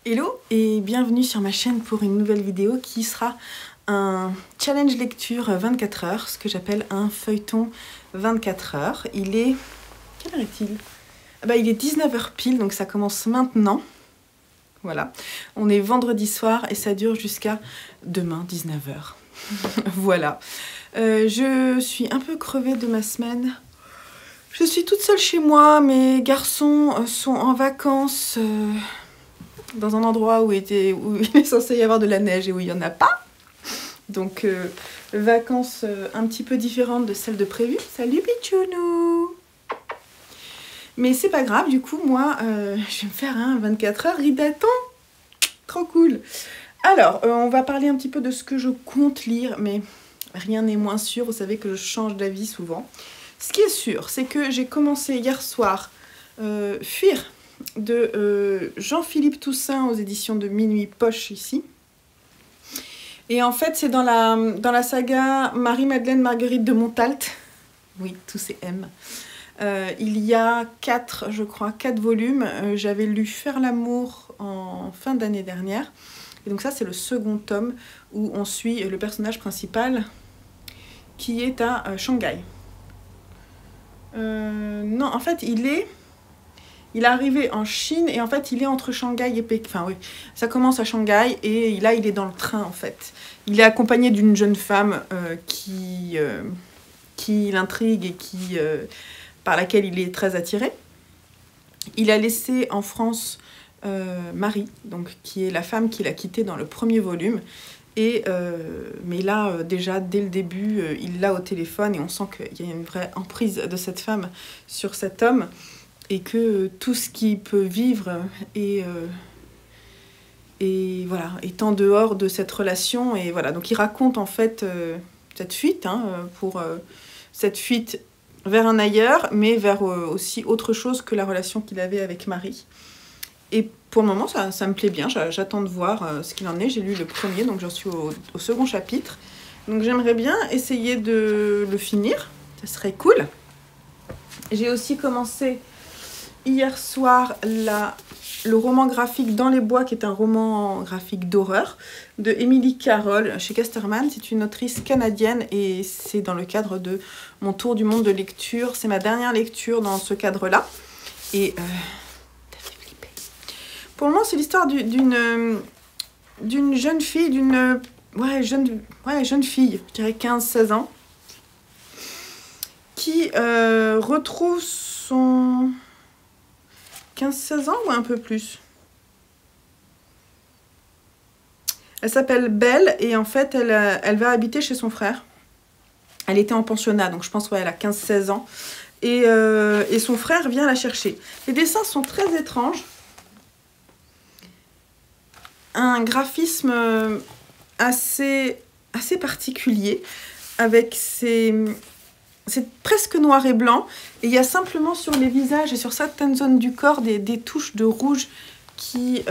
Hello et bienvenue sur ma chaîne pour une nouvelle vidéo qui sera un challenge lecture 24 heures, ce que j'appelle un feuilleton 24 heures. Il est... Quelle heure est-il? Il est 19 h pile, donc ça commence maintenant. Voilà, on est vendredi soir et ça dure jusqu'à demain 19 h. Voilà, je suis un peu crevée de ma semaine. Je suis toute seule chez moi, mes garçons sont en vacances dans un endroit où il est censé y avoir de la neige et où il n'y en a pas. Donc, vacances un petit peu différentes de celles de prévues. Salut Pichounou! Mais c'est pas grave, du coup, moi, je vais me faire un 24 heures ridaton. Trop cool! Alors, on va parler un petit peu de ce que je compte lire, mais rien n'est moins sûr. Vous savez que je change d'avis souvent. Ce qui est sûr, c'est que j'ai commencé hier soir Fuir de Jean-Philippe Toussaint aux éditions de Minuit Poche ici. Et en fait, c'est dans la saga Marie-Madeleine Marguerite de Montalt. Oui, tous ces M. Il y a 4 volumes. J'avais lu Faire l'amour en fin d'année dernière. Et donc ça, c'est le second tome où on suit le personnage principal qui est à Shanghai. Non, en fait, il est arrivé en Chine et en fait, il est entre Shanghai et Pékin. Enfin, oui, ça commence à Shanghai et là, il est dans le train, en fait. Il est accompagné d'une jeune femme qui l'intrigue et par laquelle il est très attiré. Il a laissé en France Marie, donc, qui est la femme qu'il a quittée dans le premier volume. Mais là, déjà, dès le début, il l'a au téléphone et on sent qu'il y a une vraie emprise de cette femme sur cet homme et que tout ce qu'il peut vivre est en dehors de cette relation. Et voilà, donc il raconte en fait cette fuite, cette fuite vers un ailleurs, mais vers aussi autre chose que la relation qu'il avait avec Marie. Et pour le moment, ça me plaît bien. J'attends de voir ce qu'il en est. J'ai lu le premier, donc j'en suis au second chapitre. Donc j'aimerais bien essayer de le finir. Ça serait cool. J'ai aussi commencé hier soir le roman graphique Dans les bois, qui est un roman graphique d'horreur, de Émilie Carroll chez Casterman. C'est une autrice canadienne et c'est dans le cadre de mon tour du monde de lecture. C'est ma dernière lecture dans ce cadre-là. Et... pour le moment, c'est l'histoire d'une jeune fille, jeune fille, je dirais 15-16 ans, qui retrouve son 15-16 ans ou un peu plus. Elle s'appelle Belle et en fait, elle va habiter chez son frère. Elle était en pensionnat, donc je pense elle a 15-16 ans. Et son frère vient la chercher. Les dessins sont très étranges. Un graphisme assez particulier avec c'est presque noir et blanc et il y a simplement sur les visages et sur certaines zones du corps des touches de rouge qui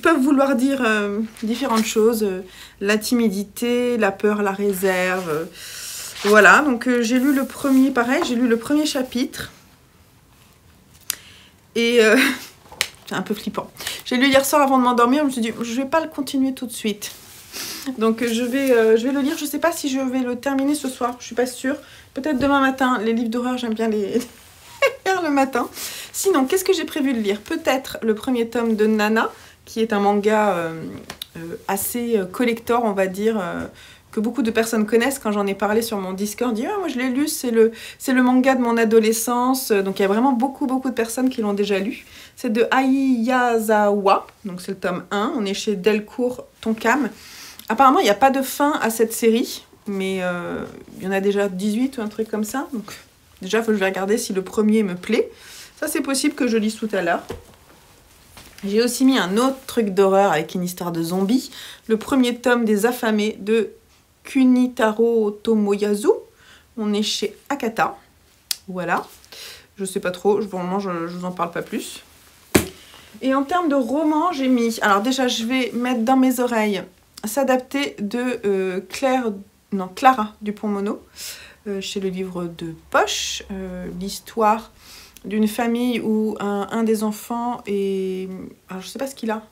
peuvent vouloir dire différentes choses, la timidité, la peur, la réserve, voilà. Donc j'ai lu le premier chapitre et c'est un peu flippant. J'ai lu hier soir avant de m'endormir, je me suis dit, je vais pas le continuer tout de suite. Donc je vais le lire, je sais pas si je vais le terminer ce soir, je suis pas sûre. Peut-être demain matin, les livres d'horreur, j'aime bien les lire le matin. Sinon, qu'est-ce que j'ai prévu de lire? Peut-être le premier tome de Nana, qui est un manga assez collector, on va dire, que beaucoup de personnes connaissent. Quand j'en ai parlé sur mon Discord, dit, ah, moi je l'ai lu, c'est le manga de mon adolescence. Donc il y a vraiment beaucoup de personnes qui l'ont déjà lu. C'est de Ayazawa, donc c'est le tome 1. On est chez Delcourt Tonkam. Apparemment, il n'y a pas de fin à cette série, mais il y en a déjà 18 ou un truc comme ça. Donc déjà, il faut que je vais regarder si le premier me plaît. Ça, c'est possible que je lise tout à l'heure. J'ai aussi mis un autre truc d'horreur avec une histoire de zombies. Le premier tome des Affamés de Kunitaro Tomoyasu. On est chez Akata. Voilà. Je sais pas trop. Pour le moment, je vous en parle pas plus. Et en termes de romans, j'ai mis... Alors déjà, je vais mettre dans mes oreilles S'adapter de Clara Dupont-Mono, chez le livre de poche. L'histoire d'une famille où un des enfants est... Alors je sais pas ce qu'il a.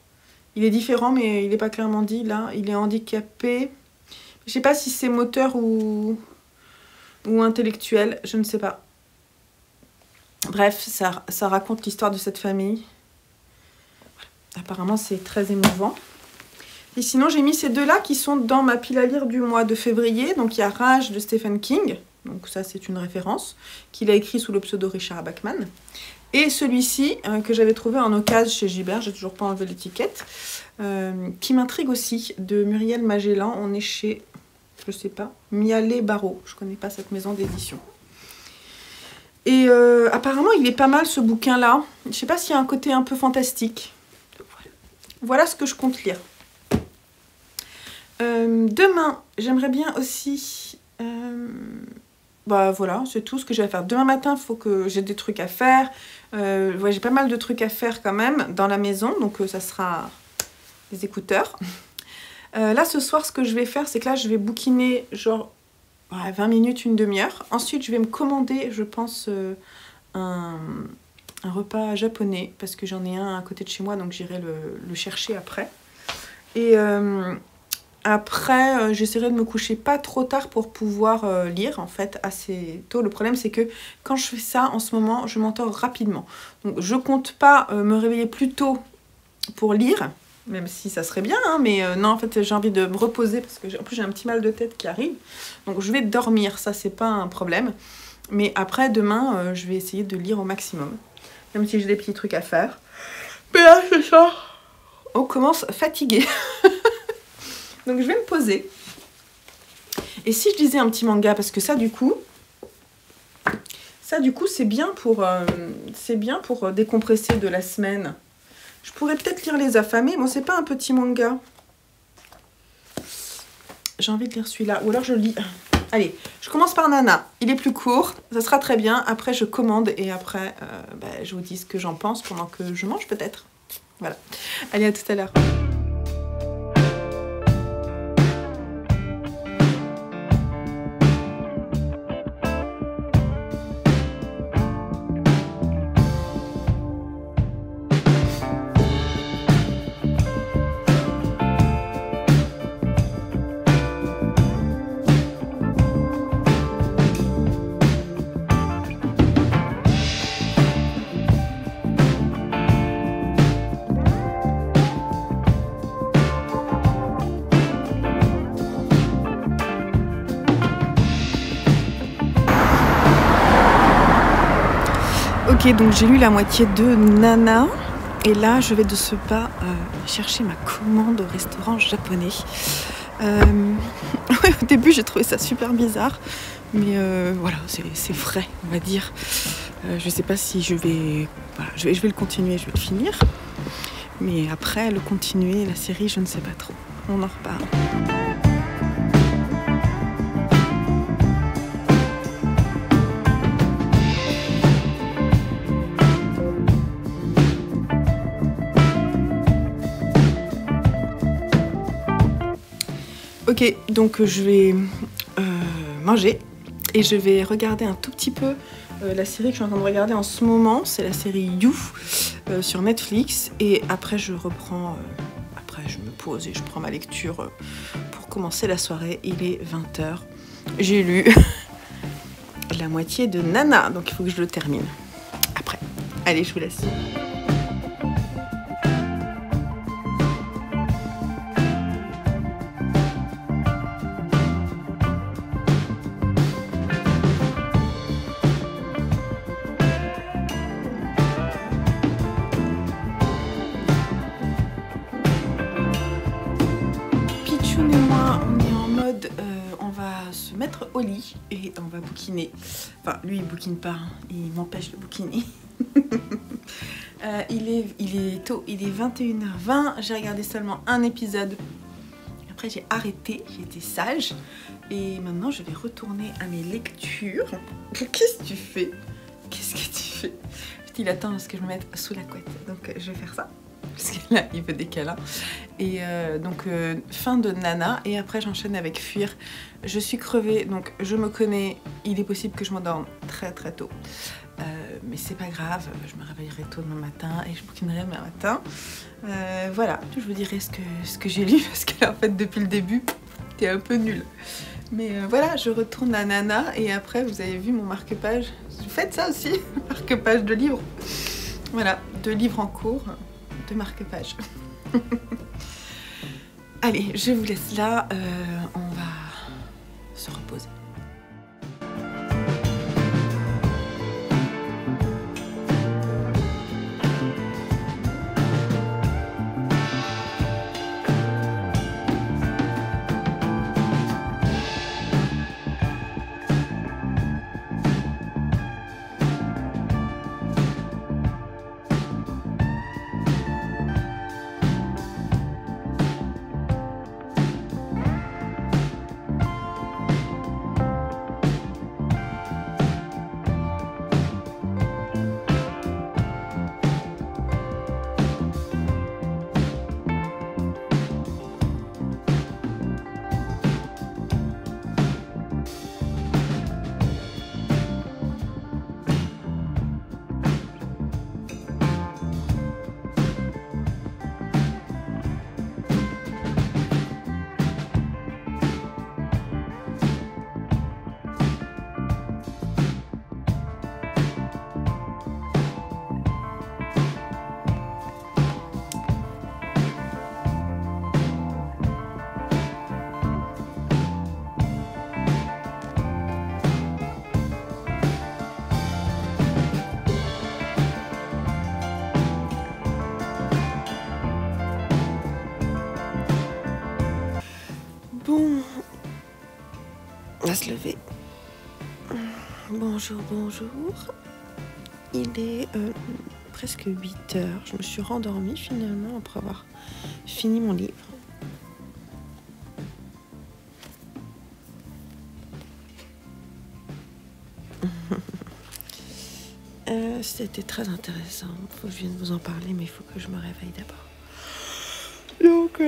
Il est différent mais il n'est pas clairement dit là. Il est handicapé. Je sais pas si c'est moteur ou intellectuel, je ne sais pas. Bref, ça raconte l'histoire de cette famille. Apparemment c'est très émouvant. Et sinon j'ai mis ces deux-là qui sont dans ma pile à lire du mois de février. Donc il y a Rage de Stephen King. Donc ça c'est une référence. Qu'il a écrit sous le pseudo Richard Bachman. Et celui-ci que j'avais trouvé en occasion chez Gibert. J'ai toujours pas enlevé l'étiquette. Qui m'intrigue aussi. De Muriel Magellan. On est chez... Je sais pas, Mialet Barreau, je connais pas cette maison d'édition. Et apparemment il est pas mal ce bouquin là, je sais pas s'il y a un côté un peu fantastique. Voilà ce que je compte lire. Demain, j'aimerais bien aussi... bah voilà, c'est tout ce que j'ai à faire. Demain matin, il faut que j'ai des trucs à faire. Ouais, j'ai pas mal de trucs à faire quand même dans la maison, donc ça sera des écouteurs. Là ce soir ce que je vais faire c'est que là je vais bouquiner genre 20 minutes, une demi-heure. Ensuite je vais me commander je pense un repas japonais parce que j'en ai un à côté de chez moi donc j'irai le chercher après. Et après j'essaierai de me coucher pas trop tard pour pouvoir lire en fait assez tôt. Le problème c'est que quand je fais ça en ce moment je m'endors rapidement. Donc je compte pas me réveiller plus tôt pour lire. Même si ça serait bien, hein, mais non, en fait, j'ai envie de me reposer parce que en plus j'ai un petit mal de tête qui arrive. Donc je vais dormir, ça c'est pas un problème. Mais après, demain, je vais essayer de lire au maximum. Même si j'ai des petits trucs à faire. Mais là, c'est ça. On commence fatigué. Donc je vais me poser. Et si je lisais un petit manga, parce que ça du coup, c'est bien pour décompresser de la semaine. Je pourrais peut-être lire Les Affamés. Bon, c'est pas un petit manga. J'ai envie de lire celui-là. Ou alors je lis... Allez, je commence par Nana. Il est plus court. Ça sera très bien. Après, je commande. Et après, je vous dis ce que j'en pense pendant que je mange peut-être. Voilà. Allez, à tout à l'heure. Ok, donc j'ai lu la moitié de Nana. Et là, je vais de ce pas chercher ma commande au restaurant japonais. Ouais, au début, j'ai trouvé ça super bizarre. Mais voilà, c'est frais, on va dire. Je sais pas si je vais... Voilà, je vais le continuer, je vais le finir. Mais après, le continuer, la série, je ne sais pas trop. On en reparle. Ok, donc je vais manger et je vais regarder un tout petit peu la série que je suis en train de regarder en ce moment. C'est la série You sur Netflix. Et après je reprends, après je me pose et je prends ma lecture pour commencer la soirée. Il est 20h. J'ai lu la moitié de Nana, donc il faut que je le termine après. Allez, je vous laisse. Pichoun et moi, on est en mode, on va se mettre au lit et on va bouquiner. Enfin, lui il bouquine pas, hein, il m'empêche de bouquiner. Il est tôt, il est 21h20, j'ai regardé seulement un épisode. Après j'ai arrêté, j'ai été sage. Et maintenant je vais retourner à mes lectures. Qu'est-ce que tu fais? Qu'est-ce que tu fais? Il attend parce que je me mette sous la couette, donc je vais faire ça. Parce que là, il veut des câlins. Et donc, fin de Nana. Et après, j'enchaîne avec Fuir. Je suis crevée, donc je me connais. Il est possible que je m'endorme très très tôt. mais c'est pas grave, je me réveillerai tôt demain matin et je bouquinerai demain matin. Voilà, je vous dirai ce que j'ai lu parce que en fait depuis le début, c'était un peu nul. Mais voilà, je retourne à Nana et après vous avez vu mon marque-page. Vous faites ça aussi, marque-page de livres. Voilà, 2 livres en cours, 2 marque-pages. Allez, je vous laisse là, on va se reposer. Bon, on va se lever. Bonjour, bonjour. Il est presque 8 h. Je me suis rendormie finalement après avoir fini mon livre. C'était très intéressant. Faut que je vienne vous en parler, mais il faut que je me réveille d'abord. Donc,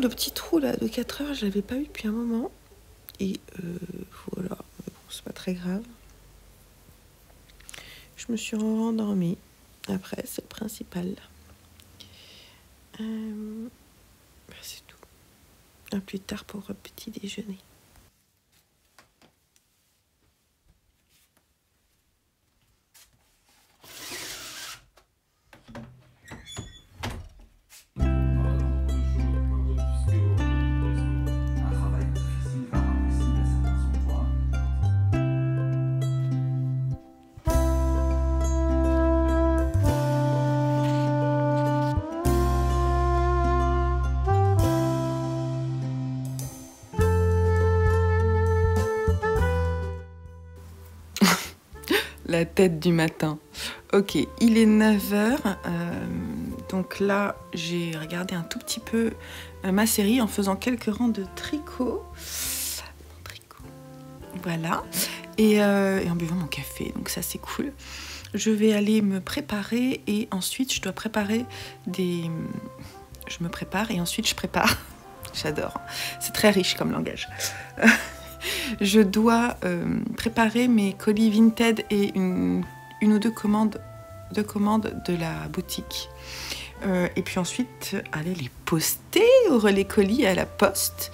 le petit trou là de 4 h, je l'avais pas eu depuis un moment. Et voilà, bon, c'est pas très grave. Je me suis rendormie. Après, c'est le principal. C'est tout. À plus tard pour un petit déjeuner. La tête du matin. Ok, il est 9 h. Donc là, j'ai regardé un tout petit peu ma série en faisant quelques rangs de tricot. Voilà. Et en buvant mon café. Donc ça, c'est cool. Je vais aller me préparer et ensuite, je dois préparer des... Je me prépare et ensuite, je prépare. J'adore. C'est très riche comme langage. Je dois préparer mes colis Vinted et une ou deux commandes de la boutique. Et puis ensuite, aller les poster au relais colis à la poste.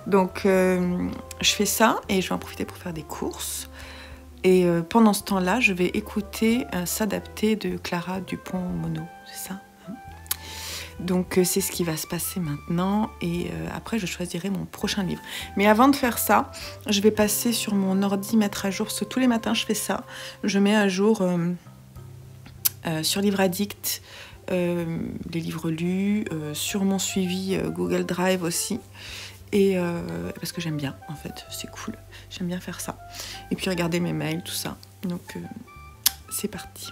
Donc, je fais ça et je vais en profiter pour faire des courses. Et pendant ce temps-là, je vais écouter S'adapter de Clara Dupont-Mono. C'est ça ? Donc c'est ce qui va se passer maintenant et après je choisirai mon prochain livre. Mais avant de faire ça, je vais passer sur mon ordi, mettre à jour, parce que tous les matins je fais ça. Je mets à jour sur Livre Addict les livres lus, sur mon suivi Google Drive aussi. Et parce que j'aime bien en fait, c'est cool, j'aime bien faire ça. Et puis regarder mes mails, tout ça. Donc c'est parti.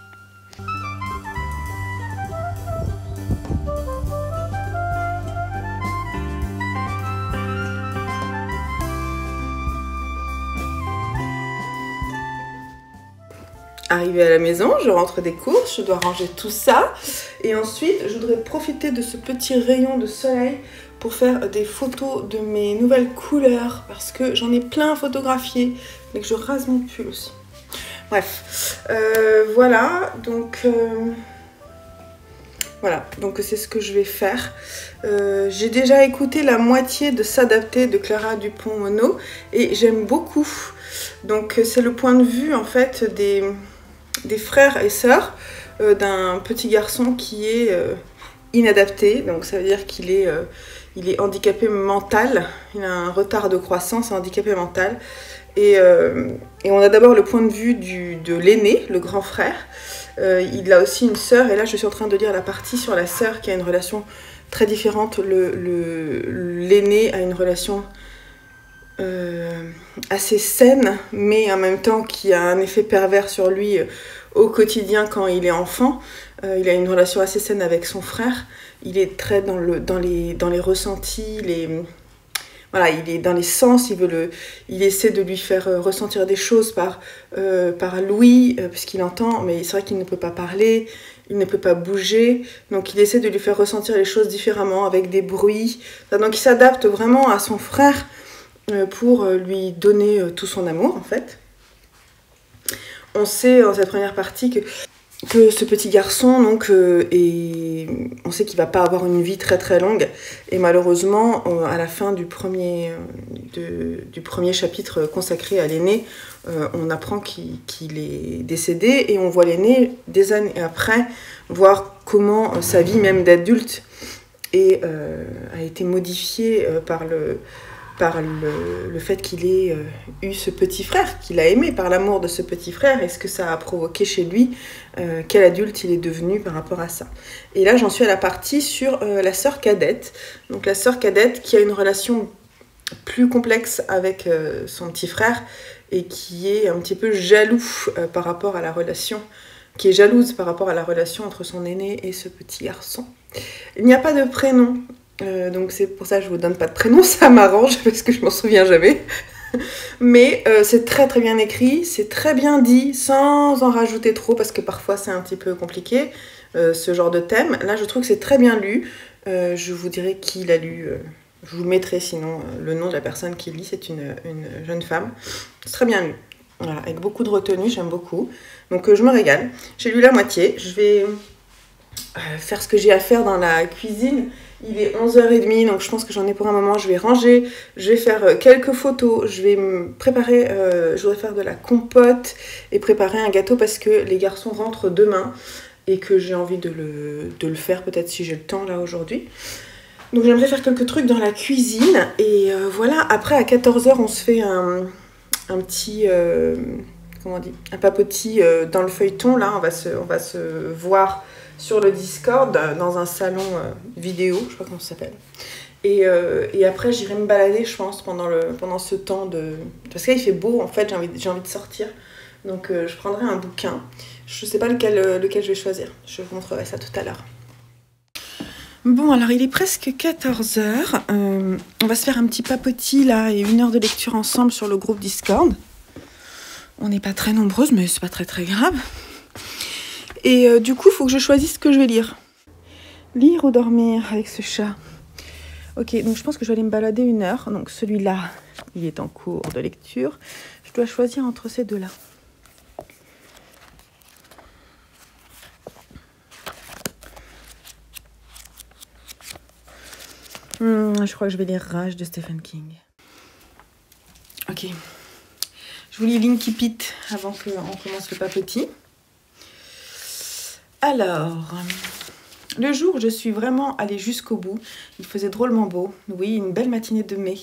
Arrivée à la maison, je rentre des courses, je dois ranger tout ça. Et ensuite, je voudrais profiter de ce petit rayon de soleil pour faire des photos de mes nouvelles couleurs. Parce que j'en ai plein à photographier, mais que je rase mon pull aussi. Bref, voilà, donc c'est ce que je vais faire. J'ai déjà écouté la moitié de S'adapter de Clara Dupont-Mono et j'aime beaucoup. Donc c'est le point de vue en fait des frères et sœurs d'un petit garçon qui est inadapté. Donc ça veut dire qu'il est, il est handicapé mental, il a un retard de croissance, un handicapé mental. Et on a d'abord le point de vue de l'aîné, le grand frère. Il a aussi une sœur, et là je suis en train de lire la partie sur la sœur qui a une relation très différente. L'aîné a une relation assez saine, mais en même temps qui a un effet pervers sur lui au quotidien quand il est enfant. Il a une relation assez saine avec son frère. Il est très dans les ressentis, voilà, il est dans les sens, il essaie de lui faire ressentir des choses par l'ouïe, puisqu'il entend, mais c'est vrai qu'il ne peut pas parler, il ne peut pas bouger, donc il essaie de lui faire ressentir les choses différemment, avec des bruits. Donc il s'adapte vraiment à son frère pour lui donner tout son amour, en fait. On sait dans cette première partie que ce petit garçon, donc, on sait qu'il va pas avoir une vie très très longue, et malheureusement, à la fin du premier chapitre consacré à l'aîné, on apprend qu'il est décédé, et on voit l'aîné des années après, voir comment sa vie, même d'adulte, a été modifiée par le fait qu'il ait eu ce petit frère, qu'il a aimé, par l'amour de ce petit frère, et ce que ça a provoqué chez lui, quel adulte il est devenu par rapport à ça. Et là, j'en suis à la partie sur la sœur cadette. Donc la sœur cadette qui a une relation plus complexe avec son petit frère, et qui est un petit peu jalouse par rapport à la relation entre son aîné et ce petit garçon. Il n'y a pas de prénom. Donc c'est pour ça que je vous donne pas de prénom, ça m'arrange parce que je m'en souviens jamais. Mais c'est très très bien écrit, c'est très bien dit, sans en rajouter trop, parce que parfois c'est un petit peu compliqué, ce genre de thème. Là je trouve que c'est très bien lu, je vous dirai qui l'a lu, je vous mettrai sinon le nom de la personne qui lit, c'est une jeune femme. C'est très bien lu, voilà, avec beaucoup de retenue, j'aime beaucoup. Donc je me régale, j'ai lu la moitié, je vais faire ce que j'ai à faire dans la cuisine. Il est 11h30, donc je pense que j'en ai pour un moment. Je vais ranger, je vais faire quelques photos, je vais me préparer, je voudrais faire de la compote et préparer un gâteau parce que les garçons rentrent demain et que j'ai envie de le faire peut-être si j'ai le temps là aujourd'hui. Donc j'aimerais faire quelques trucs dans la cuisine et voilà. Après à 14h on se fait un petit, comment on dit, un papotis dans le feuilleton. Là on va se voir sur le Discord, dans un salon vidéo, je sais pas comment ça s'appelle. Et après, j'irai me balader, je pense, pendant ce temps de... Parce qu'il fait beau, en fait, j'ai envie de sortir. Donc, je prendrai un bouquin. Je sais pas lequel je vais choisir. Je vous montrerai ça tout à l'heure. Bon, alors, il est presque 14h. On va se faire un petit papotis, là, et 1 heure de lecture ensemble sur le groupe Discord. On n'est pas très nombreuses, mais c'est pas très très grave. Et du coup, il faut que je choisisse ce que je vais lire. Lire ou dormir avec ce chat? Ok, donc je pense que je vais aller me balader 1 heure. Donc celui-là, il est en cours de lecture. Je dois choisir entre ces deux-là. Je crois que je vais lire Rage de Stephen King. Ok. Je vous lis Linky Pit avant qu'on commence le papotis. Alors, le jour où je suis vraiment allée jusqu'au bout, il faisait drôlement beau. Oui, une belle matinée de mai.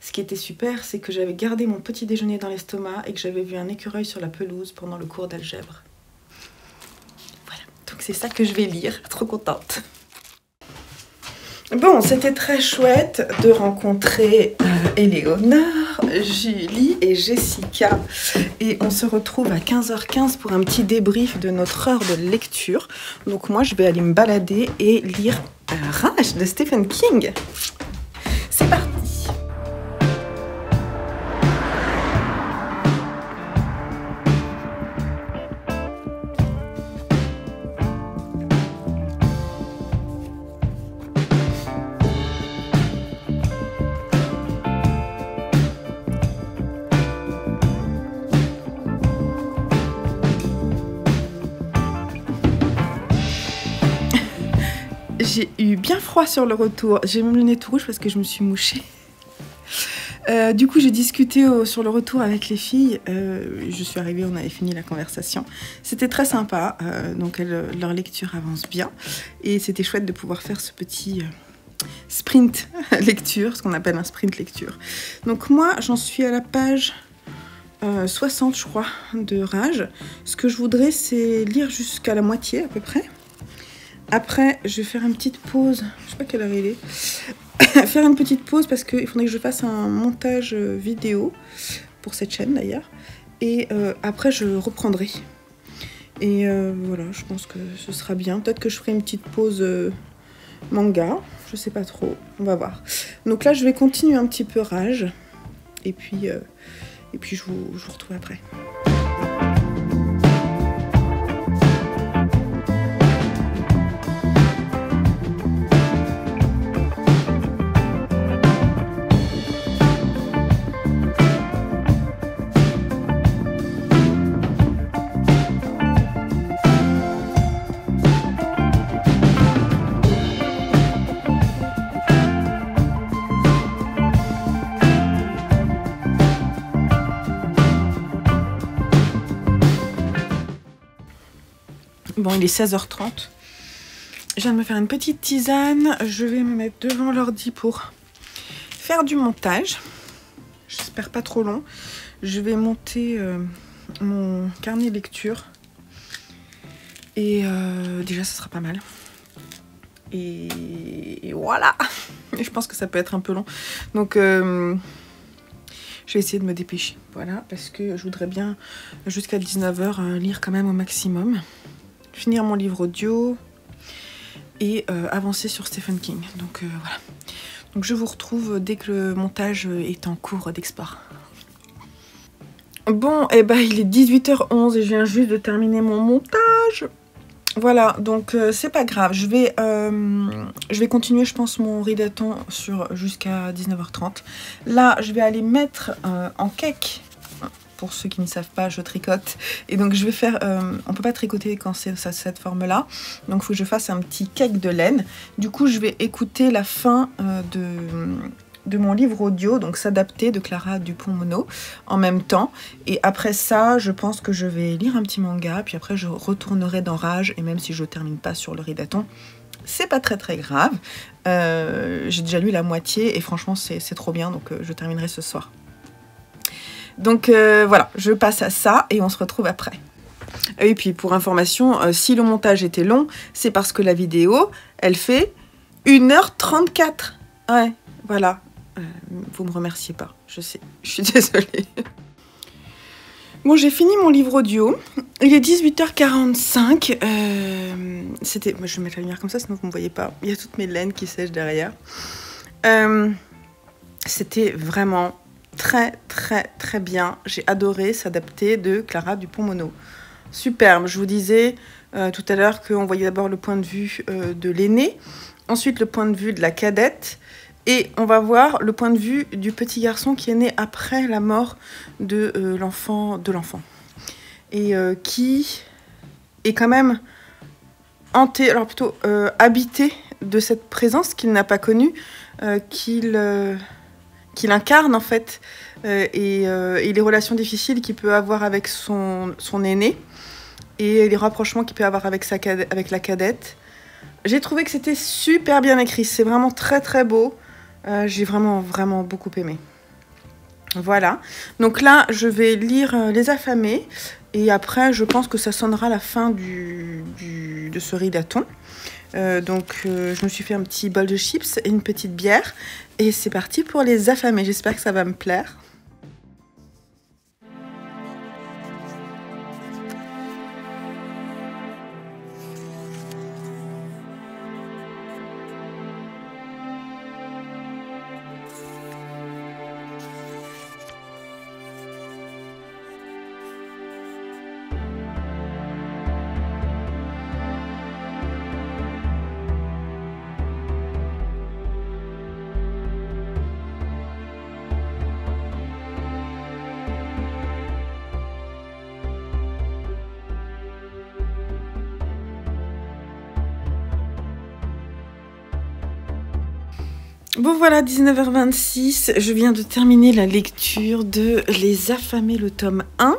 Ce qui était super, c'est que j'avais gardé mon petit déjeuner dans l'estomac et que j'avais vu un écureuil sur la pelouse pendant le cours d'algèbre. Voilà, donc c'est ça que je vais lire. Trop contente. Bon, c'était très chouette de rencontrer Éléonore, Julie et Jessica. Et on se retrouve à 15h15 pour un petit débrief de notre heure de lecture. Donc moi, je vais aller me balader et lire Rage de Stephen King. C'est parti! J'ai eu bien froid sur le retour. J'ai même le nez tout rouge parce que je me suis mouchée. Du coup, j'ai discuté sur le retour avec les filles. Je suis arrivée, on avait fini la conversation. C'était très sympa. Donc, leur lecture avance bien. Et c'était chouette de pouvoir faire ce petit sprint lecture, ce qu'on appelle un sprint lecture. Donc, moi, j'en suis à la page 60, je crois, de Rage. Ce que je voudrais, c'est lire jusqu'à la moitié à peu près. Après, je vais faire une petite pause. Je sais pas quelle heure il est. Faire une petite pause parce qu'il faudrait que je fasse un montage vidéo pour cette chaîne d'ailleurs. Et après, je reprendrai. Et voilà, je pense que ce sera bien. Peut-être que je ferai une petite pause manga. Je sais pas trop. On va voir. Donc là, je vais continuer un petit peu Rage. Et puis je vous retrouve après. Bon, il est 16h30. Je viens de me faire une petite tisane. Je vais me mettre devant l'ordi pour faire du montage. J'espère pas trop long. Je vais monter mon carnet lecture. Et déjà, ça sera pas mal. Et voilà. Et je pense que ça peut être un peu long. Donc, je vais essayer de me dépêcher. Voilà, parce que je voudrais bien, jusqu'à 19h, lire quand même au maximum. Finir mon livre audio et avancer sur Stephen King. Donc voilà. Donc je vous retrouve dès que le montage est en cours d'export. Bon, et ben il est 18h11 et je viens juste de terminer mon montage. Voilà, donc c'est pas grave. Je vais continuer, je pense, mon rideton jusqu'à 19h30. Là, je vais aller mettre en cake. Pour ceux qui ne savent pas, je tricote. Et donc je vais faire... on peut pas tricoter quand c'est cette forme-là. Donc il faut que je fasse un petit cake de laine. Du coup, je vais écouter la fin de mon livre audio, donc S'adapter de Clara Dupont-Mono, en même temps. Et après ça, je pense que je vais lire un petit manga. Puis après, je retournerai dans Rage. Et même si je termine pas sur le rideton, c'est pas très très grave. J'ai déjà lu la moitié et franchement, c'est trop bien. Donc je terminerai ce soir. Donc voilà, je passe à ça et on se retrouve après. Et puis pour information, si le montage était long, c'est parce que la vidéo, elle fait 1h34. Ouais, voilà. Vous me remerciez pas, je sais, je suis désolée. Bon, j'ai fini mon livre audio. Il est 18h45. Moi, je vais mettre la lumière comme ça, sinon vous ne me voyez pas. Il y a toutes mes laines qui sèchent derrière. C'était vraiment... très très très bien, j'ai adoré S'adapter de Clara Dupont-Mono. Superbe, je vous disais tout à l'heure qu'on voyait d'abord le point de vue de l'aînée, ensuite le point de vue de la cadette, et on va voir le point de vue du petit garçon qui est né après la mort de l'enfant, et qui est quand même habité de cette présence qu'il n'a pas connue, qu'il incarne en fait, et les relations difficiles qu'il peut avoir avec son aîné et les rapprochements qu'il peut avoir avec la cadette. J'ai trouvé que c'était super bien écrit, c'est vraiment très très beau. J'ai vraiment vraiment beaucoup aimé. Voilà, donc là je vais lire Les Affamés et après je pense que ça sonnera la fin de ce rideton. Je me suis fait un petit bol de chips et une petite bière. Et c'est parti pour Les Affamés. J'espère que ça va me plaire. Bon voilà, 19h26, je viens de terminer la lecture de Les Affamés, le tome 1.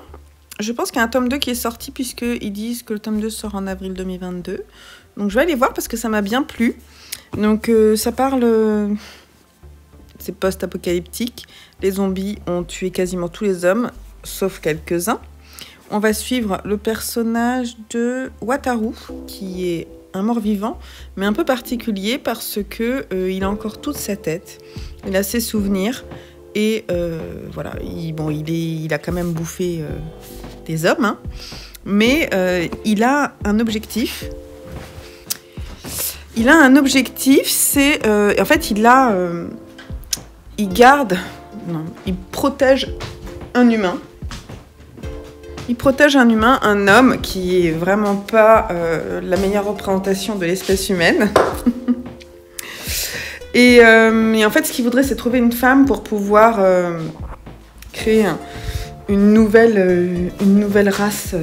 Je pense qu'il y a un tome 2 qui est sorti puisqu'ils disent que le tome 2 sort en avril 2022. Donc je vais aller voir parce que ça m'a bien plu. Donc ça parle... c'est post-apocalyptique. Les zombies ont tué quasiment tous les hommes, sauf quelques-uns. On va suivre le personnage de Wataru, qui est un mort-vivant, mais un peu particulier parce que il a encore toute sa tête, il a ses souvenirs et voilà, il a quand même bouffé des hommes, hein, mais il a un objectif. Il a un objectif, c'est en fait il protège un humain. Il protège un humain, un homme qui est vraiment pas la meilleure représentation de l'espèce humaine. et en fait, ce qu'il voudrait, c'est trouver une femme pour pouvoir créer une nouvelle race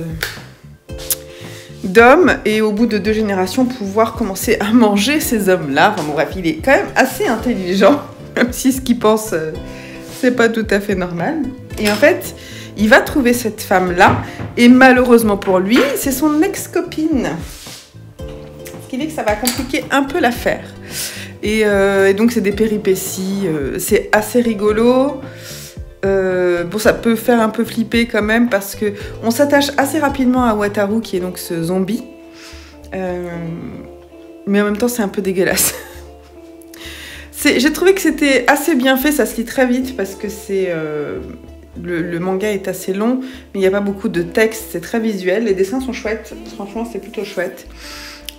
d'hommes. Et au bout de 2 générations, pouvoir commencer à manger ces hommes-là. Enfin bon, bref, il est quand même assez intelligent, même si ce qu'il pense, c'est pas tout à fait normal. Et en fait... il va trouver cette femme-là, et malheureusement pour lui, c'est son ex-copine. Ce qui fait que ça va compliquer un peu l'affaire. Et donc c'est des péripéties, c'est assez rigolo. Bon, ça peut faire un peu flipper quand même, parce qu'on s'attache assez rapidement à Wataru, qui est donc ce zombie. Mais en même temps, c'est un peu dégueulasse. J'ai trouvé que c'était assez bien fait, ça se lit très vite, parce que c'est... Le manga est assez long, mais il n'y a pas beaucoup de texte, c'est très visuel. Les dessins sont chouettes, franchement c'est plutôt chouette.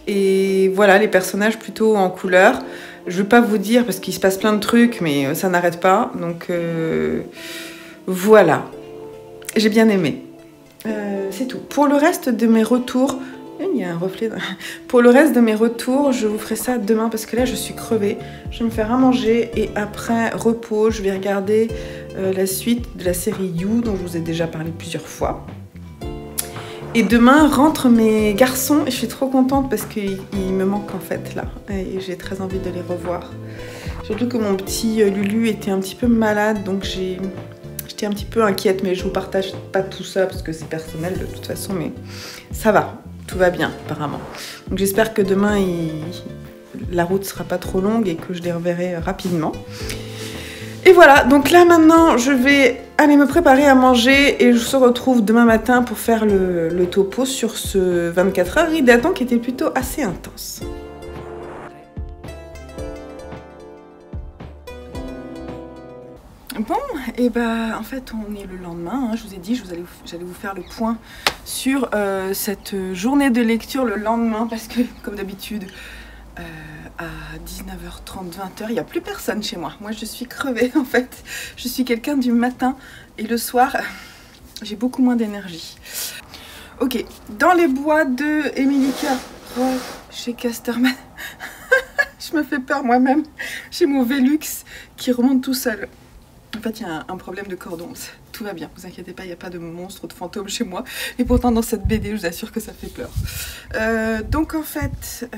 Et voilà, les personnages plutôt en couleur. Je ne vais pas vous dire parce qu'il se passe plein de trucs, mais ça n'arrête pas. Donc voilà, j'ai bien aimé. C'est tout. Pour le reste de mes retours... il y a un reflet. Pour le reste de mes retours, je vous ferai ça demain parce que là, je suis crevée. Je vais me faire à manger et après, repos, je vais regarder la suite de la série You, dont je vous ai déjà parlé plusieurs fois. Et demain, rentrent mes garçons et je suis trop contente parce qu'ils me manquent en fait là. Et j'ai très envie de les revoir. Surtout que mon petit Lulu était un petit peu malade, donc j'étais un petit peu inquiète, mais je vous partage pas tout ça parce que c'est personnel de toute façon, mais ça va. Tout va bien, apparemment. Donc j'espère que demain, la route sera pas trop longue et que je les reverrai rapidement. Et voilà, donc là maintenant, je vais aller me préparer à manger et je se retrouve demain matin pour faire le topo sur ce 24 heures Ridaton qui était plutôt assez intense. Bon, et bah en fait on est le lendemain, hein, je vous ai dit, j'allais vous faire le point sur cette journée de lecture le lendemain parce que comme d'habitude à 19h30, 20h, il n'y a plus personne chez moi. Moi je suis crevée en fait, je suis quelqu'un du matin et le soir j'ai beaucoup moins d'énergie. Ok, dans les bois de Emily Carroll chez Casterman, je me fais peur moi-même, j'ai mon Velux qui remonte tout seul. En fait, il y a un problème de cordon. Tout va bien, vous inquiétez pas, il n'y a pas de monstre ou de fantôme chez moi. Et pourtant, dans cette BD, je vous assure que ça fait peur. Donc, en fait,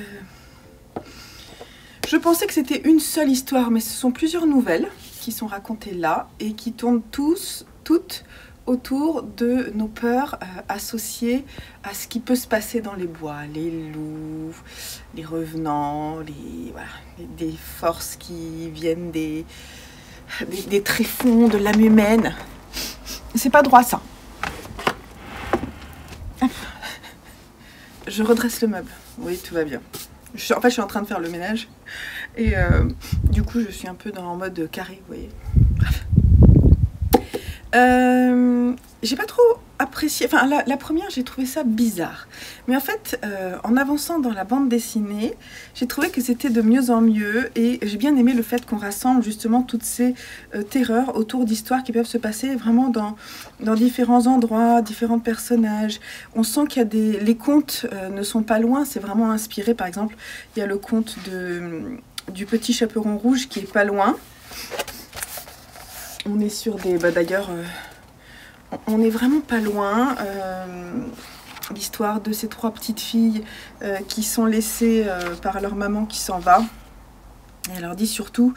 je pensais que c'était une seule histoire, mais ce sont plusieurs nouvelles qui sont racontées là et qui tournent toutes autour de nos peurs associées à ce qui peut se passer dans les bois. Les loups, les revenants, des forces qui viennent des tréfonds, de l'âme humaine. C'est pas droit ça. Je redresse le meuble. Oui, tout va bien. En fait, je suis en train de faire le ménage. Et du coup, je suis un peu en mode carré, vous voyez. Bref. J'ai pas trop apprécié. Enfin, la première, j'ai trouvé ça bizarre. Mais en fait, en avançant dans la bande dessinée, j'ai trouvé que c'était de mieux en mieux. Et j'ai bien aimé le fait qu'on rassemble justement toutes ces terreurs autour d'histoires qui peuvent se passer vraiment dans différents endroits, différents personnages. On sent qu'il y a les contes ne sont pas loin. C'est vraiment inspiré. Par exemple, il y a le conte du petit chaperon rouge qui est pas loin. On est sur des... d'ailleurs, on est vraiment pas loin. L'histoire de ces 3 petites filles qui sont laissées par leur maman qui s'en va. Et elle leur dit surtout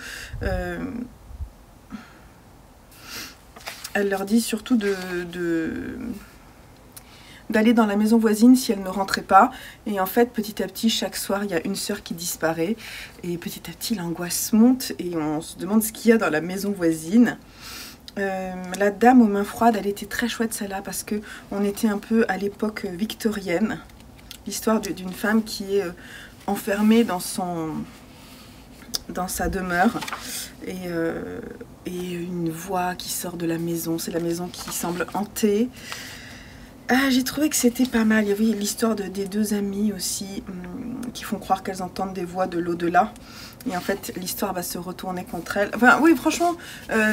d'aller dans la maison voisine si elle ne rentrait pas. Et en fait, petit à petit, chaque soir, il y a une sœur qui disparaît. Et petit à petit, l'angoisse monte et on se demande ce qu'il y a dans la maison voisine. La dame aux mains froides, elle était très chouette celle-là parce que on était un peu à l'époque victorienne. L'histoire d'une femme qui est enfermée dans sa demeure et une voix qui sort de la maison. C'est la maison qui semble hantée. Ah, j'ai trouvé que c'était pas mal. Il y avait l'histoire des deux amies aussi qui font croire qu'elles entendent des voix de l'au-delà. Et en fait, l'histoire va se retourner contre elles. Enfin, oui, franchement,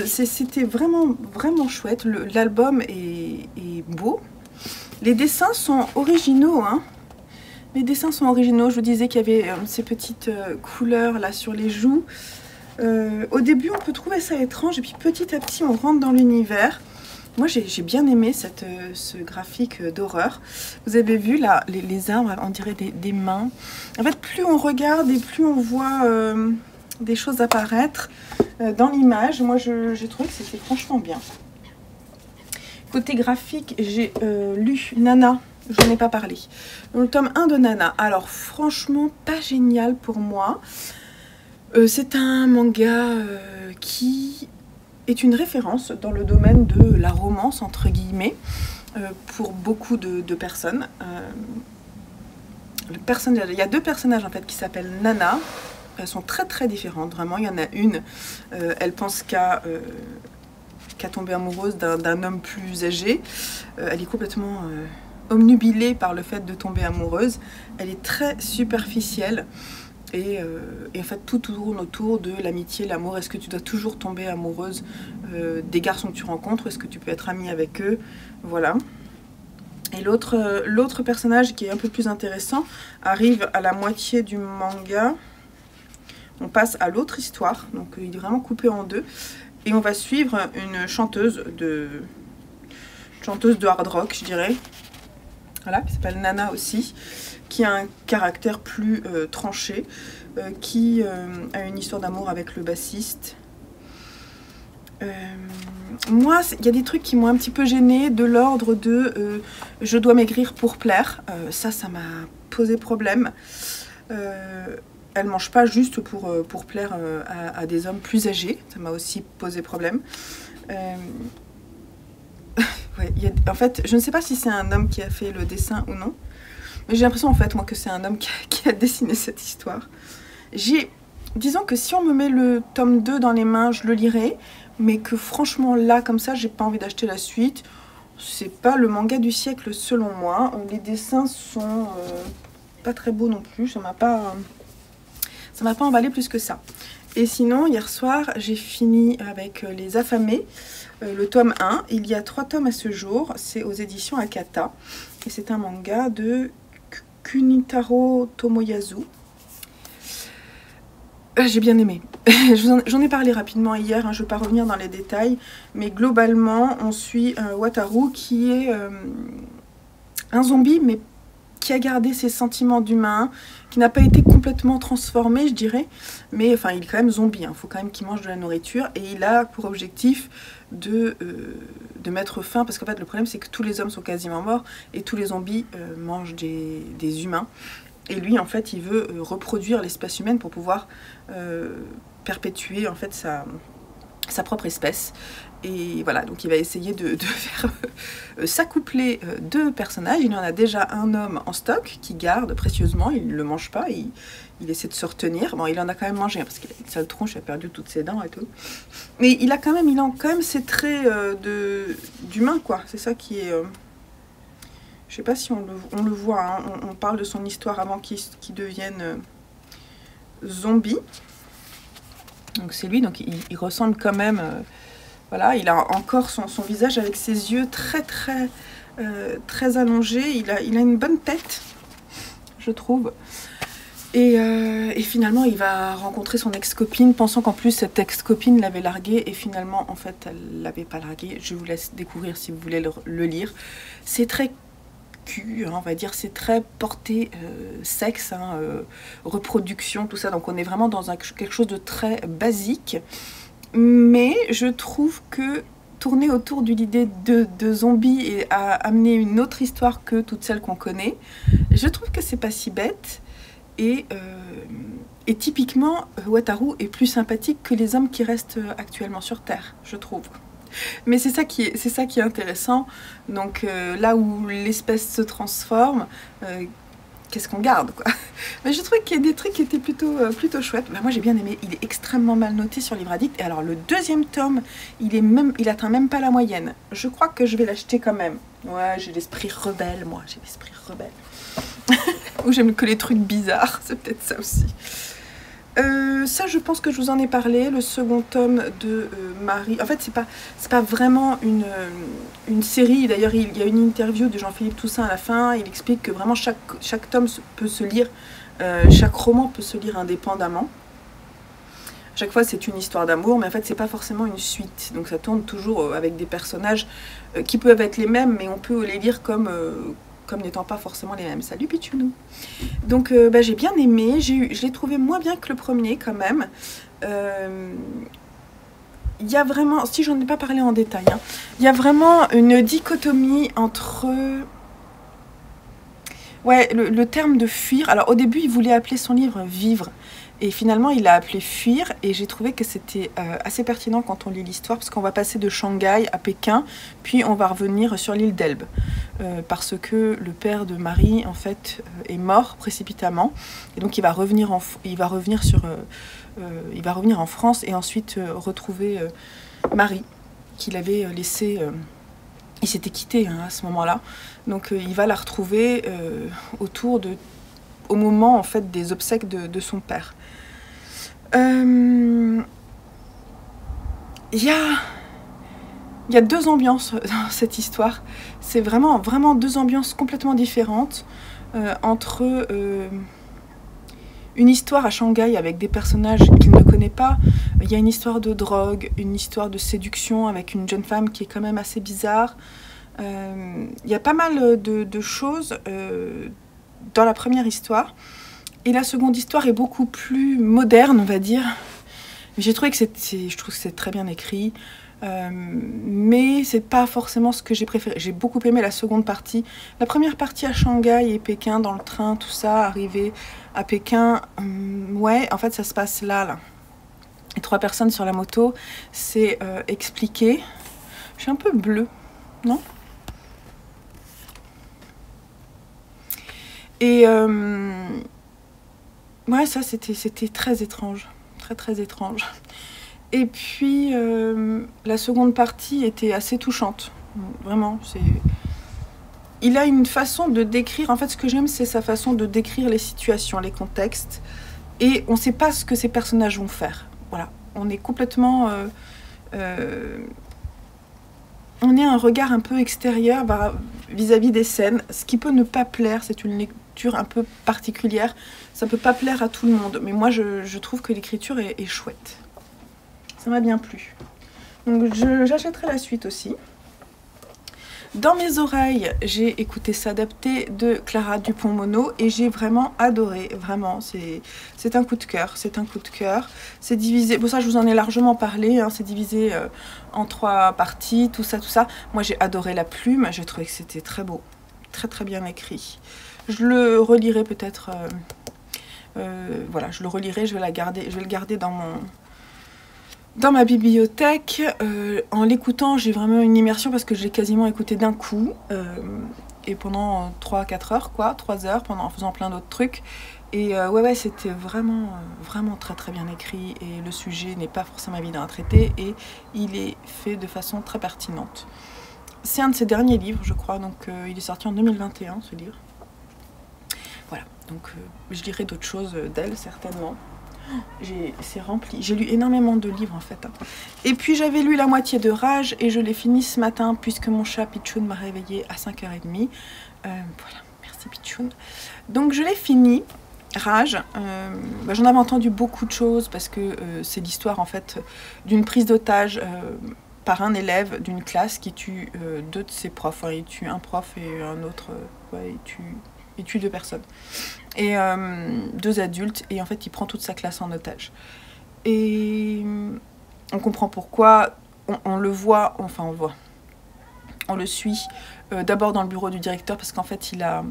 c'était vraiment, vraiment chouette. L'album est beau. Les dessins sont originaux, hein. Les dessins sont originaux. Je vous disais qu'il y avait ces petites couleurs là sur les joues. Au début, on peut trouver ça étrange. Et puis petit à petit, on rentre dans l'univers. Moi, j'ai bien aimé ce graphique d'horreur. Vous avez vu, là, les arbres, on dirait des mains. En fait, plus on regarde et plus on voit des choses apparaître dans l'image. Moi, j'ai trouvé que c'était franchement bien. Côté graphique, j'ai lu Nana. Je n'en ai pas parlé. Donc, le tome 1 de Nana. Alors, franchement, pas génial pour moi. C'est un manga qui est une référence dans le domaine de la romance, entre guillemets, pour beaucoup de personnes. Il y a deux personnages en fait qui s'appellent Nana. Elles sont très très différentes, vraiment. Il y en a une, elle pense qu'à tomber amoureuse d'un homme plus âgé. Elle est complètement obnubilée par le fait de tomber amoureuse. Elle est très superficielle. Et en fait, tout tourne autour de l'amitié, l'amour. Est-ce que tu dois toujours tomber amoureuse des garçons que tu rencontres? Est-ce que tu peux être amie avec eux? Voilà. Et l'autre personnage qui est un peu plus intéressant arrive à la moitié du manga. On passe à l'autre histoire. Donc, il est vraiment coupé en deux. Et on va suivre une chanteuse de hard rock, je dirais. Voilà, qui s'appelle Nana aussi, qui a un caractère plus tranché, qui a une histoire d'amour avec le bassiste. Moi, il y a des trucs qui m'ont un petit peu gênée, de l'ordre de je dois maigrir pour plaire. Ça m'a posé problème. Elle mange pas juste pour plaire à des hommes plus âgés. Ça m'a aussi posé problème. Ouais, en fait, je ne sais pas si c'est un homme qui a fait le dessin ou non. Mais j'ai l'impression en fait, moi, que c'est un homme qui a dessiné cette histoire. Disons que si on me met le tome 2 dans les mains, je le lirai. Mais que franchement, là, comme ça, j'ai pas envie d'acheter la suite. C'est pas le manga du siècle selon moi. Les dessins sont pas très beaux non plus. Ça m'a pas emballé plus que ça. Et sinon, hier soir, j'ai fini avec Les Affamés, le tome 1. Il y a 3 tomes à ce jour. C'est aux éditions Akata. Et c'est un manga de Kunitaro Tomoyasu. J'ai bien aimé. J'en ai parlé rapidement hier, hein, je ne vais pas revenir dans les détails. Mais globalement, on suit Wataru qui est un zombie, mais qui a gardé ses sentiments d'humain, qui n'a pas été complètement transformé, je dirais. Mais enfin, il est quand même zombie, hein. Faut quand même qu'il mange de la nourriture. Et il a pour objectif de mettre fin, parce qu'en fait, le problème, c'est que tous les hommes sont quasiment morts, et tous les zombies mangent des humains. Et lui, en fait, il veut reproduire l'espèce humaine pour pouvoir perpétuer, en fait, sa propre espèce. Et voilà, donc il va essayer de faire s'accoupler 2 personnages. Il en a déjà un homme en stock qui garde précieusement, il ne le mange pas, il essaie de se retenir. Bon, il en a quand même mangé, hein, parce qu'il a une sale tronche, il a perdu toutes ses dents et tout. Mais il a quand même ses traits d'humain, quoi. C'est ça qui est... je sais pas si on le voit, hein. On parle de son histoire avant qu'il devienne zombie. Donc c'est lui, donc il ressemble quand même... voilà, il a encore son visage avec ses yeux très allongés. Il a une bonne tête, je trouve. Et finalement, il va rencontrer son ex-copine, pensant qu'en plus, cette ex-copine l'avait largué. Et finalement, en fait, elle ne l'avait pas largué. Je vous laisse découvrir si vous voulez le lire. C'est très cul, hein, on va dire, c'est très porté sexe, hein, reproduction, tout ça. Donc on est vraiment dans quelque chose de très basique. Mais je trouve que tourner autour de l'idée de zombies et à amener une autre histoire que toutes celles qu'on connaît, je trouve que c'est pas si bête. Et typiquement, Wataru est plus sympathique que les hommes qui restent actuellement sur Terre, je trouve. Mais c'est ça qui est intéressant. Donc là où l'espèce se transforme, qu'est-ce qu'on garde, quoi. Mais je trouvais qu'il y a des trucs qui étaient plutôt chouettes. Bah, moi j'ai bien aimé, il est extrêmement mal noté sur Livre Addict. Et alors le deuxième tome, il atteint même pas la moyenne. Je crois que je vais l'acheter quand même. Ouais, j'ai l'esprit rebelle, moi, j'ai l'esprit rebelle. Ou j'aime que les trucs bizarres, c'est peut-être ça aussi. Ça, je pense que je vous en ai parlé. Le second tome de Marie. En fait, c'est pas vraiment une série. D'ailleurs, il y a une interview de Jean-Philippe Toussaint à la fin. Il explique que vraiment chaque tome peut se lire, chaque roman peut se lire indépendamment. Chaque fois, c'est une histoire d'amour, mais en fait, c'est pas forcément une suite. Donc, ça tourne toujours avec des personnages qui peuvent être les mêmes, mais on peut les lire comme n'étant pas forcément les mêmes. Salut Pichounou. Donc bah, j'ai bien aimé, je l'ai trouvé moins bien que le premier quand même. Il y a vraiment, si j'en ai pas parlé en détail, hein, il y a vraiment une dichotomie entre... Ouais, le terme de fuir. Alors au début, il voulait appeler son livre « Vivre ». Et finalement, il l'a appelé « Fuir ». Et j'ai trouvé que c'était assez pertinent quand on lit l'histoire, parce qu'on va passer de Shanghai à Pékin, puis on va revenir sur l'île d'Elbe. Parce que le père de Marie, en fait, est mort précipitamment. Et donc, il va revenir en France et ensuite retrouver Marie, qu'il avait laissée... il s'était quitté, hein, à ce moment-là. Donc, il va la retrouver au moment, en fait, des obsèques de son père. Il y a deux ambiances dans cette histoire. C'est vraiment deux ambiances complètement différentes entre une histoire à Shanghai avec des personnages qu'il ne connaît pas. Il y a une histoire de drogue, une histoire de séduction avec une jeune femme qui est quand même assez bizarre. Il y a pas mal de choses dans la première histoire. Et la seconde histoire est beaucoup plus moderne, on va dire. J'ai trouvé que je trouve que c'est très bien écrit. Mais c'est pas forcément ce que j'ai préféré. J'ai beaucoup aimé la seconde partie. La première partie à Shanghai et Pékin, dans le train, tout ça, arrivé à Pékin, ouais, en fait ça se passe là. Les 3 personnes sur la moto, c'est expliqué. Je suis un peu bleue, non? Et ouais, ça c'était très étrange, très étrange. Et puis, la seconde partie était assez touchante. Vraiment, il a une façon de décrire... En fait, ce que j'aime, c'est sa façon de décrire les situations, les contextes. Et on ne sait pas ce que ces personnages vont faire. Voilà. On est complètement... on est un regard un peu extérieur vis-à-vis des scènes. Ce qui peut ne pas plaire, c'est une lecture un peu particulière. Ça ne peut pas plaire à tout le monde. Mais moi, je trouve que l'écriture est chouette. Ça m'a bien plu. Donc j'achèterai la suite aussi. Dans mes oreilles, j'ai écouté S'adapter de Clara Dupont-Mono et j'ai vraiment adoré. Vraiment, c'est un coup de cœur. C'est un coup de cœur. C'est divisé. Bon, ça, je vous en ai largement parlé. Hein, c'est divisé en 3 parties. Tout ça, tout ça. Moi, j'ai adoré la plume. J'ai trouvé que c'était très beau. Très bien écrit. Je le relirai peut-être. Voilà, je le relirai. Je vais le garder dans ma bibliothèque. En l'écoutant, j'ai vraiment une immersion parce que je l'ai quasiment écouté d'un coup. Et pendant 3-4 heures, quoi. 3 heures, en faisant plein d'autres trucs. Et ouais, c'était vraiment très bien écrit. Et le sujet n'est pas forcément évident à traiter. Et il est fait de façon très pertinente. C'est un de ses derniers livres, je crois. Donc il est sorti en 2021, ce livre. Voilà. Donc je lirai d'autres choses d'elle, certainement. C'est rempli. J'ai lu énormément de livres en fait. Et puis j'avais lu la moitié de Rage et je l'ai fini ce matin puisque mon chat Pichoun m'a réveillée à 5h30. Voilà, merci Pichoun. Donc je l'ai fini, Rage. Bah, j'en avais entendu beaucoup de choses parce que c'est l'histoire en fait d'une prise d'otage par un élève d'une classe qui tue deux de ses profs. Il tue un prof et un autre, il tue deux personnes. Et deux adultes, et en fait il prend toute sa classe en otage. Et on comprend pourquoi, on le voit, enfin on le suit d'abord dans le bureau du directeur parce qu'en fait il a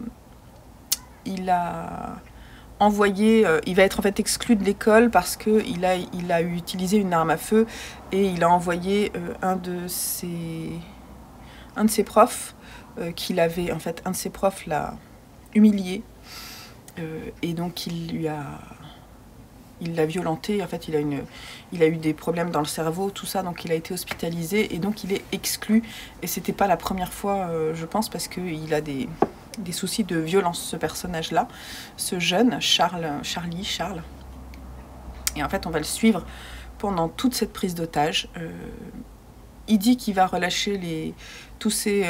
envoyé, il va être en fait exclu de l'école parce qu'il a utilisé une arme à feu et il a envoyé un de ses profs qu'il avait, en fait un de ses profs l'a humilié et donc il l'a violenté, en fait il a eu des problèmes dans le cerveau, tout ça, donc il a été hospitalisé et donc il est exclu. Et c'était pas la première fois, je pense, parce qu'il a des soucis de violence, ce personnage-là, ce jeune Charlie. Et en fait on va le suivre pendant toute cette prise d'otage. Il dit qu'il va relâcher tous ses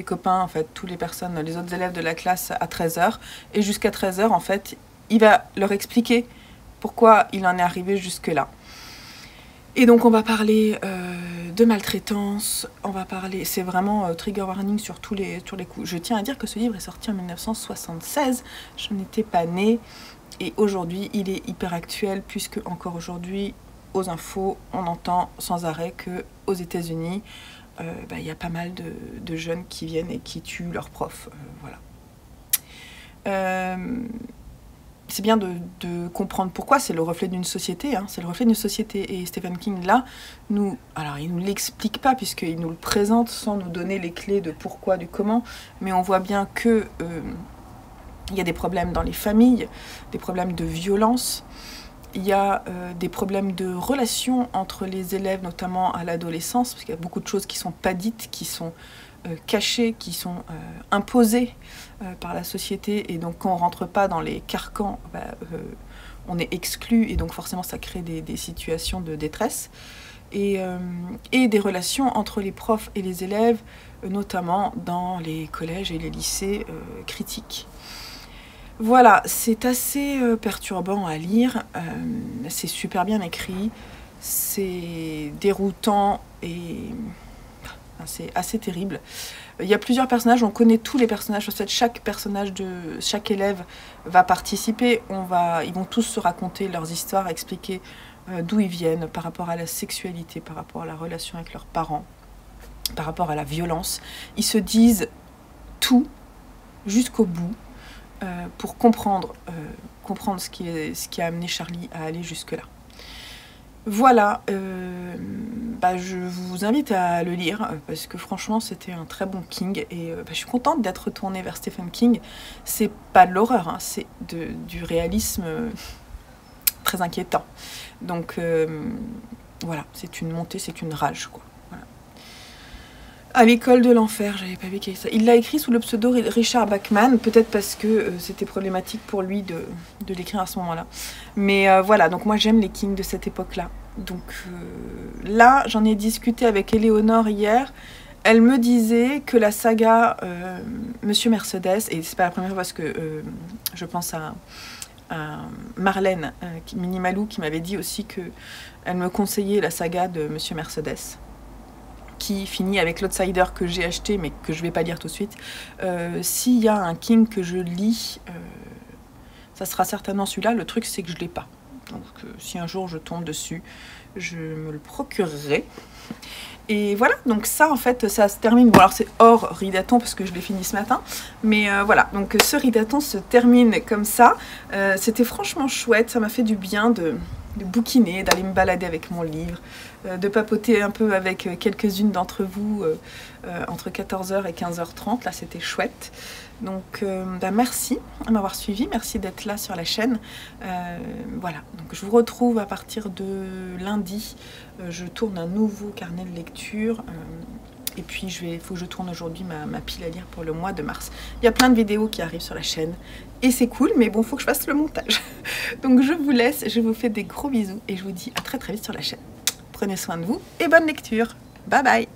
copains, en fait, toutes les personnes, les autres élèves de la classe à 13h. Et jusqu'à 13h, en fait, il va leur expliquer pourquoi il en est arrivé jusque-là. Et donc on va parler de maltraitance, on va parler, c'est vraiment trigger warning sur tous les coups. Je tiens à dire que ce livre est sorti en 1976, je n'étais pas née, et aujourd'hui il est hyper actuel, puisque encore aujourd'hui, aux infos, on entend sans arrêt qu'aux États-Unis, y a pas mal de jeunes qui viennent et qui tuent leurs profs, voilà. C'est bien de comprendre pourquoi, c'est le reflet d'une société, hein, c'est le reflet d'une société. Et Stephen King, là, alors il ne nous l'explique pas, puisqu'il nous le présente sans nous donner les clés de pourquoi, du comment, mais on voit bien que il y a des problèmes dans les familles, des problèmes de violence, il y a des problèmes de relations entre les élèves, notamment à l'adolescence, parce qu'il y a beaucoup de choses qui ne sont pas dites, qui sont cachées, qui sont imposées par la société, et donc quand on ne rentre pas dans les carcans, on est exclu, et donc forcément ça crée des situations de détresse, et des relations entre les profs et les élèves, notamment dans les collèges et les lycées critiques. Voilà, c'est assez perturbant à lire, c'est super bien écrit, c'est déroutant et c'est assez terrible. Il y a plusieurs personnages, on connaît tous les personnages, en fait, chaque élève va participer, ils vont tous se raconter leurs histoires, expliquer d'où ils viennent par rapport à la sexualité, par rapport à la relation avec leurs parents, par rapport à la violence. Ils se disent tout jusqu'au bout. Pour comprendre ce qui a amené Charlie à aller jusque-là. Voilà, je vous invite à le lire, parce que franchement c'était un très bon King, et je suis contente d'être retournée vers Stephen King. C'est pas de l'horreur, hein, c'est du réalisme très inquiétant. Donc voilà, c'est une montée, c'est une rage, quoi. À l'école de l'enfer, j'avais pas vu qu'il y avait ça. Il l'a écrit sous le pseudo Richard Bachman, peut-être parce que c'était problématique pour lui de l'écrire à ce moment-là. Mais voilà, donc moi j'aime les Kings de cette époque-là. Donc là, j'en ai discuté avec Éléonore hier. Elle me disait que la saga Monsieur Mercedes, et c'est pas la première fois parce que je pense à Marlène, Mini Malou, qui m'avait dit aussi qu'elle me conseillait la saga de Monsieur Mercedes, qui finit avec l'Outsider que j'ai acheté mais que je vais pas lire tout de suite. S'il y a un King que je lis, ça sera certainement celui-là. Le truc c'est que je l'ai pas. Donc si un jour je tombe dessus, je me le procurerai. Et voilà, donc ça en fait, ça se termine. Bon alors c'est hors Ridaton parce que je l'ai fini ce matin. Mais voilà, donc ce Ridaton se termine comme ça. C'était franchement chouette, ça m'a fait du bien de bouquiner, d'aller me balader avec mon livre, de papoter un peu avec quelques-unes d'entre vous entre 14h et 15h30, là c'était chouette. Donc merci de m'avoir suivi, merci d'être là sur la chaîne. Voilà, donc je vous retrouve à partir de lundi, je tourne un nouveau carnet de lecture. Et puis il faut que je tourne aujourd'hui ma pile à lire pour le mois de mars. Il y a plein de vidéos qui arrivent sur la chaîne et c'est cool, mais bon, il faut que je fasse le montage. Donc je vous laisse, je vous fais des gros bisous et je vous dis à très très vite sur la chaîne. Prenez soin de vous et bonne lecture. Bye bye.